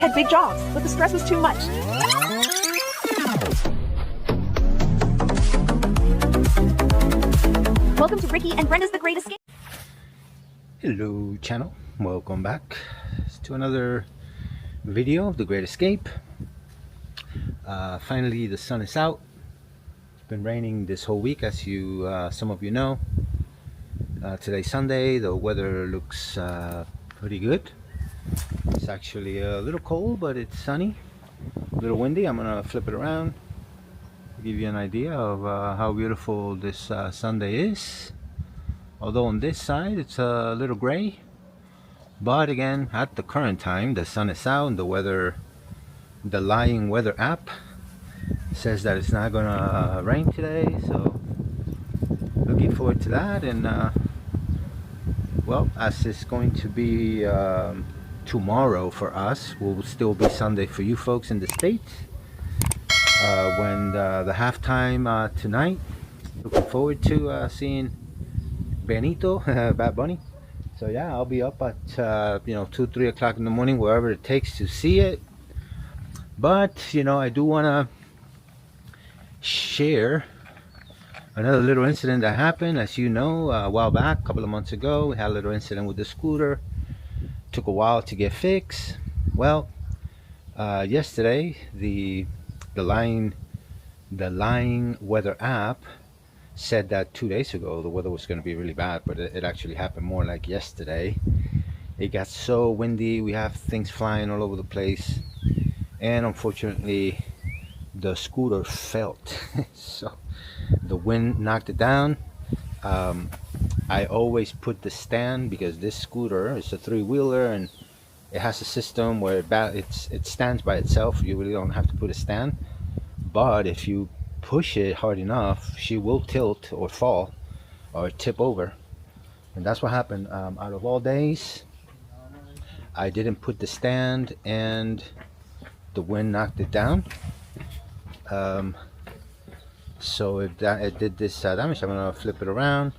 Had big jobs, but the stress was too much. Welcome to Ricky and Brenda's The Great Escape. Hello channel, welcome back to another video of The Great Escape. Finally the sun is out. It's been raining this whole week, as you some of you know. Today's Sunday, the weather looks pretty good. It's actually a little cold, but it's sunny, a little windy. I'm gonna flip it around to give you an idea of how beautiful this Sunday is. Although on this side it's a little gray, but again, at the current time the sun is out and the lying weather app says that it's not gonna rain today, so looking forward to that. And well, as it's going to be tomorrow for us, will still be Sunday for you folks in the States, when the halftime tonight. Looking forward to seeing Benito, Bad Bunny. So yeah, I'll be up at 2-3 o'clock in the morning, wherever it takes to see it. But I do want to share another little incident that happened. As you know, a while back, a couple of months ago, we had a little incident with the scooter. Took a while to get fixed. Well, yesterday the lying weather app said that 2 days ago the weather was going to be really bad, but it actually happened more like yesterday. It got so windy, we have things flying all over the place, and unfortunately the scooter felt so the wind knocked it down. I always put the stand, because this scooter is a three-wheeler and it has a system where it stands by itself. You really don't have to put a stand, but if you push it hard enough, she will tilt or fall or tip over. And that's what happened. Out of all days, I didn't put the stand and the wind knocked it down. So if it did this damage, I'm gonna flip it around.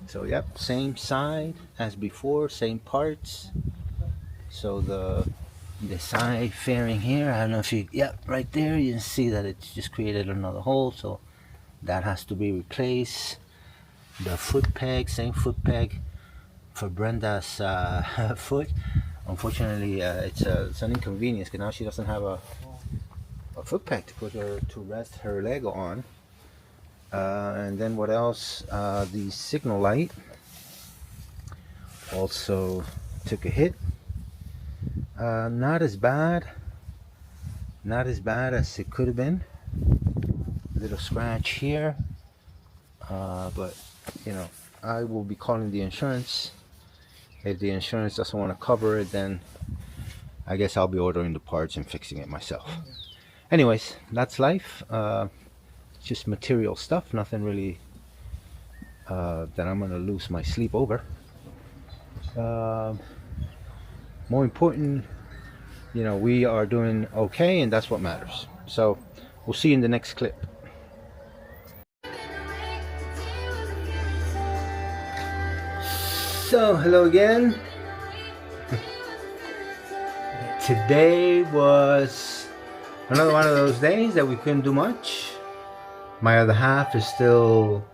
So yep, same side as before, same parts. So the side fairing here, I don't know if you, yep, right there, you can see that it's just created another hole, so that has to be replaced. The foot peg, same foot peg for Brenda's foot. Unfortunately, it's an inconvenience, because now she doesn't have a foot peg to put her to rest her leg on. And then what else? The signal light also took a hit. Not as bad as it could have been. Little scratch here, but I will be calling the insurance. If the insurance doesn't want to cover it, then I guess I'll be ordering the parts and fixing it myself. Anyways, that's life. Just material stuff, nothing really that I'm gonna lose my sleep over. More important, we are doing okay, and that's what matters. So we'll see you in the next clip. So hello again. Today was another one of those days that we couldn't do much. My other half is still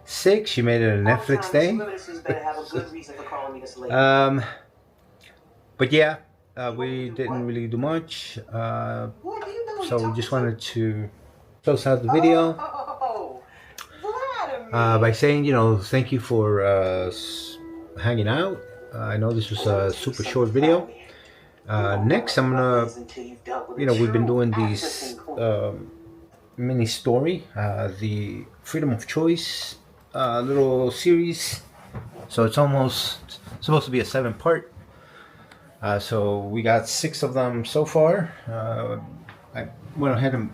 sick. She made it a Netflix day. But yeah, we didn't really do much. So we just wanted to close out the video by saying, thank you for hanging out. I know this was a super short video. Next, I'm gonna, we've been doing these mini story, the freedom of choice little series. So it's almost supposed to be a 7-part. So we got 6 of them so far. I went ahead and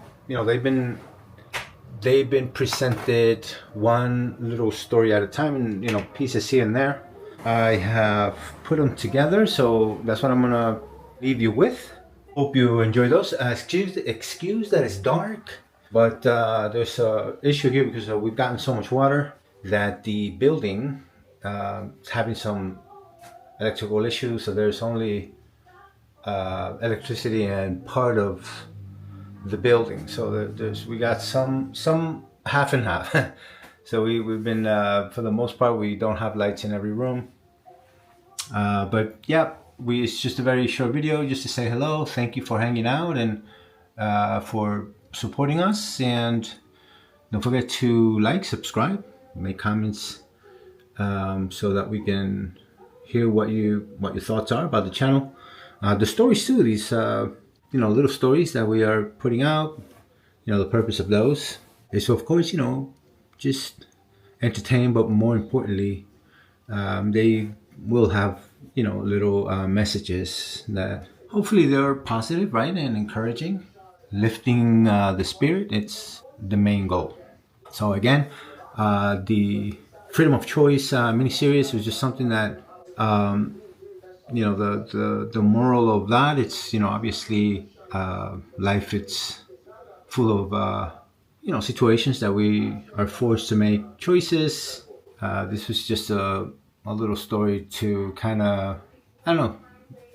they've been presented one little story at a time, and pieces here and there. I have put them together, so that's what I'm gonna leave you with. Hope you enjoy those. Excuse that it's dark. But there's a issue here, because we've gotten so much water that the building is having some electrical issue, so there's only electricity in part of the building. So we got some half and half. So we've been for the most part we don't have lights in every room. But yeah, it's just a very short video just to say hello. Thank you for hanging out and for supporting us, and don't forget to like, subscribe, make comments, so that we can hear what your thoughts are about the channel. The stories too, these little stories that we are putting out. The purpose of those is, of course, just entertain, but more importantly, they will have little messages that hopefully they're positive, right, and encouraging, lifting the spirit. It's the main goal. So again, the freedom of choice mini-series was just something that the moral of that, it's obviously life, it's full of situations that we are forced to make choices. This was just a little story to kind of, I don't know,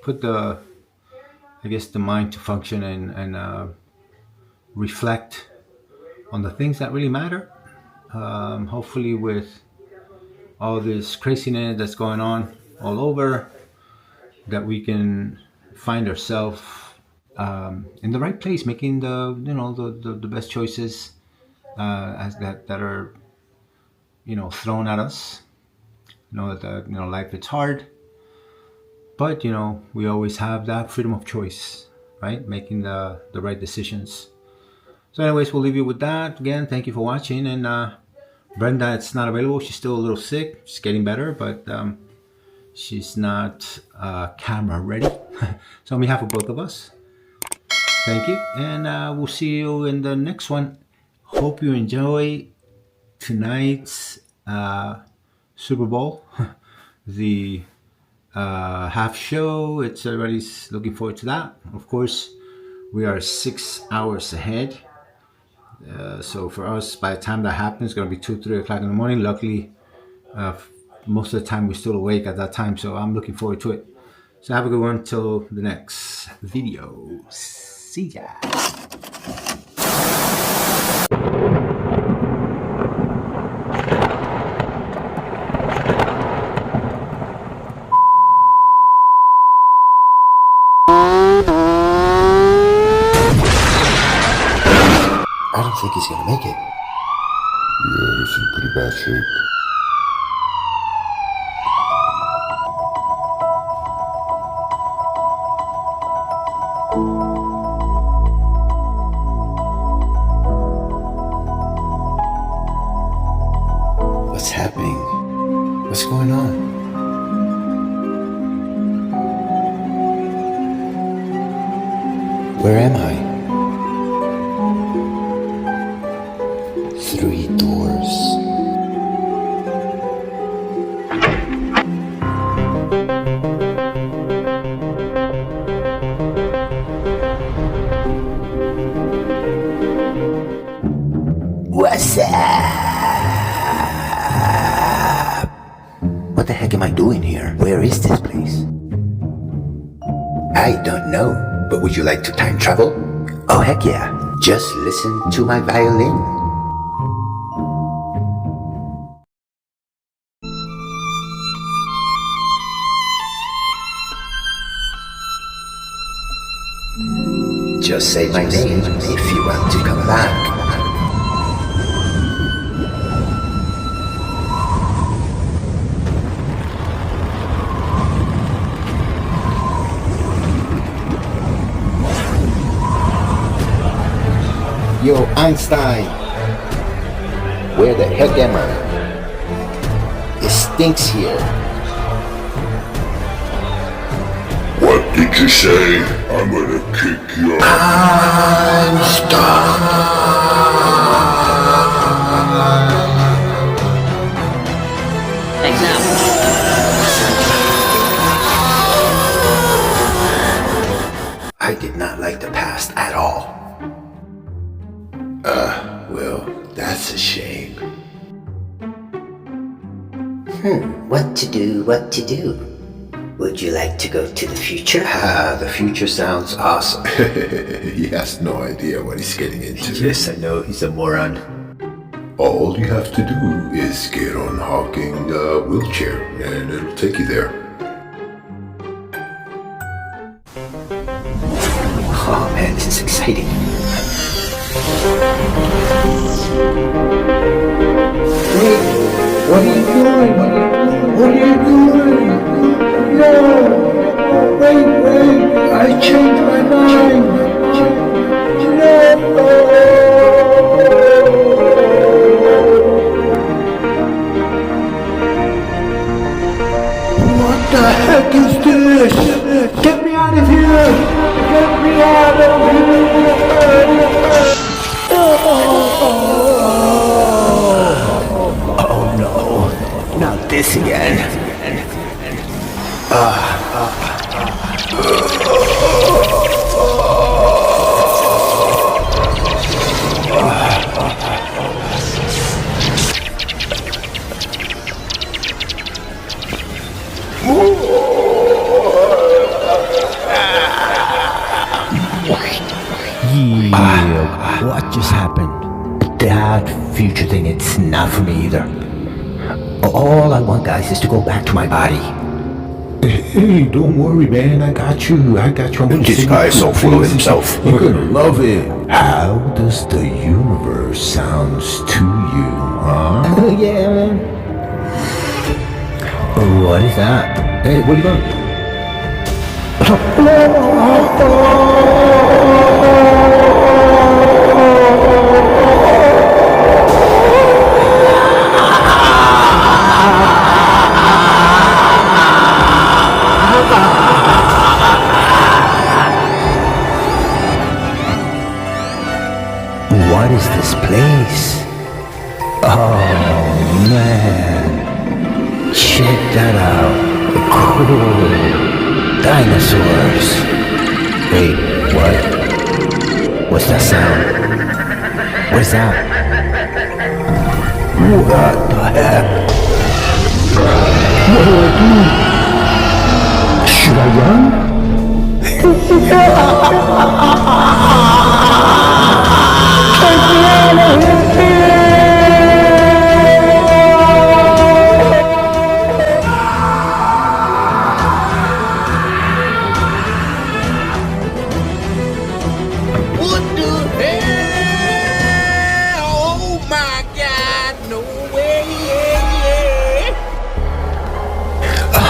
put the mind to function and reflect on the things that really matter. Hopefully with all this craziness that's going on all over, that we can find ourselves in the right place, making the best choices as that are thrown at us. That life, it's hard, but we always have that freedom of choice, right? Making the right decisions. So anyways, we'll leave you with that. Again, thank you for watching. And Brenda, it's not available. She's still a little sick. She's getting better, but she's not camera ready. So on behalf of both of us, thank you, and we'll see you in the next one. Hope you enjoy tonight's Super Bowl, the half show. Everybody's looking forward to that. Of course, we are 6 hours ahead. So for us, by the time that happens, it's going to be 2-3 o'clock in the morning. Luckily, most of the time we're still awake at that time, so I'm looking forward to it. So have a good one till the next video. See ya. I don't think he's gonna make it. Yeah, he's in pretty bad shape. What's happening? What's going on? Where am I? 3 doors. What's up? What the heck am I doing here? Where is this place? I don't know, but would you like to time travel? Oh heck yeah, just listen to my violin. Just say my name if you want to come back. Yo, Einstein! Where the heck am I? It stinks here. What did you say? I'm gonna kick you out. Einstein! I did not like the past at all. Well, that's a shame. What to do, what to do? Would you like to go to the future? The future sounds awesome. He has no idea what he's getting into. Yes, I know, he's a moron. All you have to do is get on Hawking the wheelchair and it'll take you there. Oh man, this is exciting. Wait, what are you doing? What are you doing? No! Wait, I changed my mind! No! What the heck is this? Get me out of here! Get me out of here! Oh no, not this again. What just happened? That future thing, it's not for me either. All I want, guys, is to go back to my body. Hey, don't worry, man. I got you. I'm gonna This sing guy's you so to full of praise. himself. You're gonna love it. How does the universe sounds to you, huh? Yeah, man. What is that? Hey, what are you doing? What is this place? Oh man, check that out. Cool dinosaurs. Wait, what? What's that sound? What is that? What the heck? What do I do? Should I run?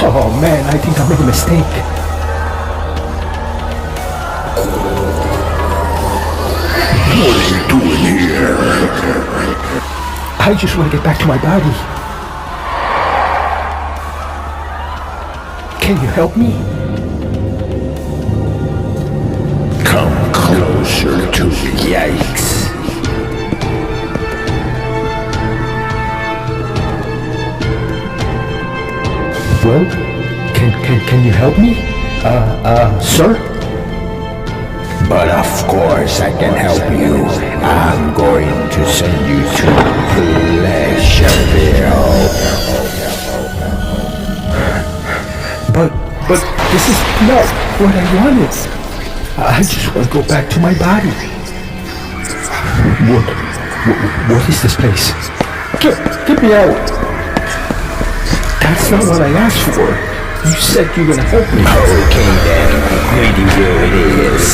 Oh man, I think I made a mistake. What are you doing here? I just want to get back to my body. Can you help me? Come closer to me. Yikes. Well, can you help me? Sir? But of course I can help you. I'm going to send you to Pleasureville. But this is not what I wanted. I just want to go back to my body. What is this place? Get me out. That's not what I asked for. You said you were gonna help me. Okay then, greedy will it is.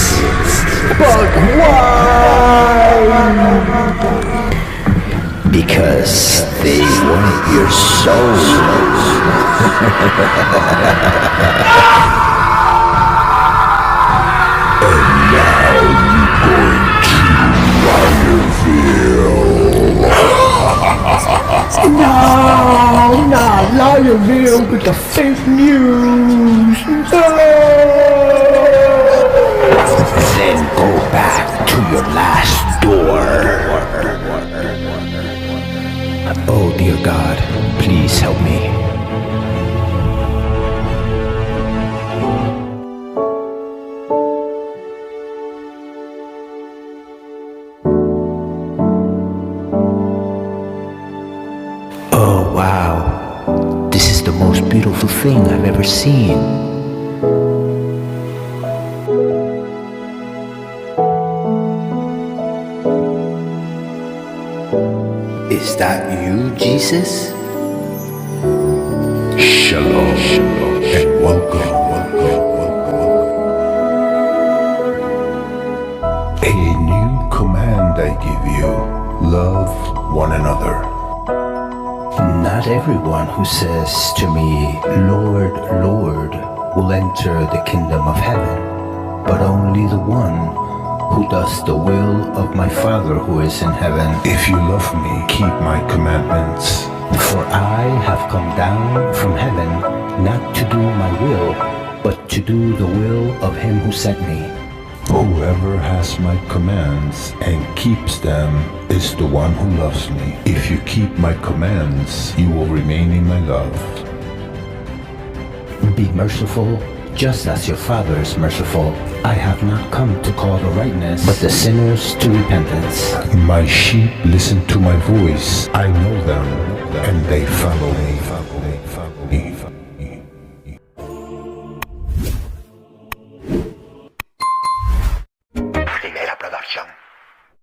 But why? Because they want your soul. And now you're going to Liarville. No, Liarville with the fake news. No. Then go back to your last door. Oh dear God, please help me. Oh wow, this is the most beautiful thing I've ever seen. Is that you, Jesus? Shalom, and welcome. A new command I give you: love one another. Not everyone who says to me, Lord, Lord, will enter the kingdom of heaven, but only the one who does the will of my Father who is in heaven. If you love me, keep my commandments. For I have come down from heaven not to do my will, but to do the will of him who sent me. Whoever has my commands and keeps them is the one who loves me. If you keep my commands, you will remain in my love. Be merciful, just as your Father is merciful. I have not come to call the righteous, but the sinners to repentance. My sheep listen to my voice. I know them, and they follow me.